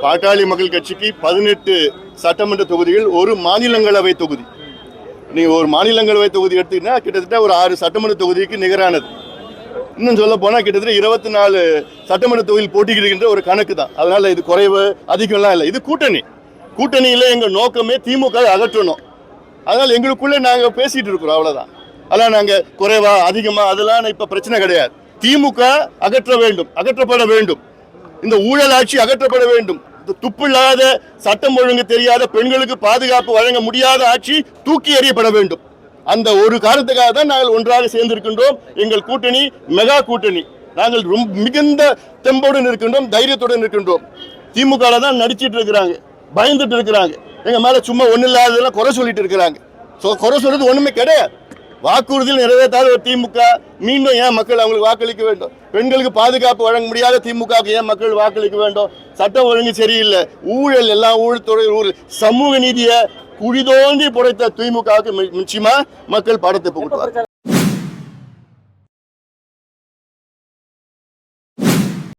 பாட்டாளி மக்கள் கட்சிக்கு 18 சட்டமன்ற தொகுதிகள், ஒரு மாநிலங்களவை தொகுதி. நீங்க ஒரு மாநிலங்களவை தொகுதி எடுத்தீங்கன்னா கிட்டத்தட்ட ஒரு 6 சட்டமன்ற தொகுதிக்கு நிகரானது. இன்னும் சொல்ல போனா கிட்டத்தட்ட 24 சட்டமன்ற தொகுதியில் போட்டியிடுகின்ற ஒரு கணக்கு தான். அதனால இது குறைவு அதிகம்லாம் இல்லை. இது கூட்டணியில எங்க நோக்கமே திமுக அகற்றணும். அதனால எங்களுக்குள்ள நாங்க பேசிட்டு இருக்கிறோம், அவ்வளவுதான். அதெல்லாம் நாங்க குறைவா அதிகமா அதெல்லாம் இப்ப பிரச்சனை கிடையாது. திமுக அகற்றப்பட வேண்டும். இந்த ஊழல் ஆட்சி அகற்றப்பட வேண்டும். துப்பில்லாத, சட்டம் ஒழுங்கு தெரியாத, பெண்களுக்கு பாதுகாப்பு வழங்க முடியாத ஆட்சி தூக்கி எறியப்பட வேண்டும். அந்த ஒரு காரணத்துக்காக தான் நாங்கள் ஒன்றாக சேர்ந்திருக்கின்றோம். எங்கள் கூட்டணி மெகா கூட்டணி. நாங்கள் மிகுந்த தெம்போடு இருக்கின்றோம், தைரியத்துடன் இருக்கின்றோம். திமுக தான் நடிச்சிட்டு இருக்கிறாங்க, பயந்துட்டு இருக்கிறாங்க. எங்க மேல சும்மா ஒண்ணு இல்லாததெல்லாம் குறை சொல்லிட்டு இருக்கிறாங்க. குறை சொல்றது ஒண்ணுமே கிடையாது. வாக்குறுதியில் நிறைவேற்றாத ஒரு திமுக மீண்டும் ஏன் மக்கள் அவங்களுக்கு வாக்களிக்க வேண்டும்? பெண்களுக்கு பாதுகாப்பு வழங்க முடியாத திமுக ஏன் மக்கள் வாக்களிக்க வேண்டும்? சட்டம் ஒழுங்கு சரியில்லை, ஊழல், எல்லாம் ஊழல், சமூக நீதியை குழி தோண்டி புடைத்த திமுகவுக்கு நிச்சயமா மக்கள் படத்தை போட்டுவார்.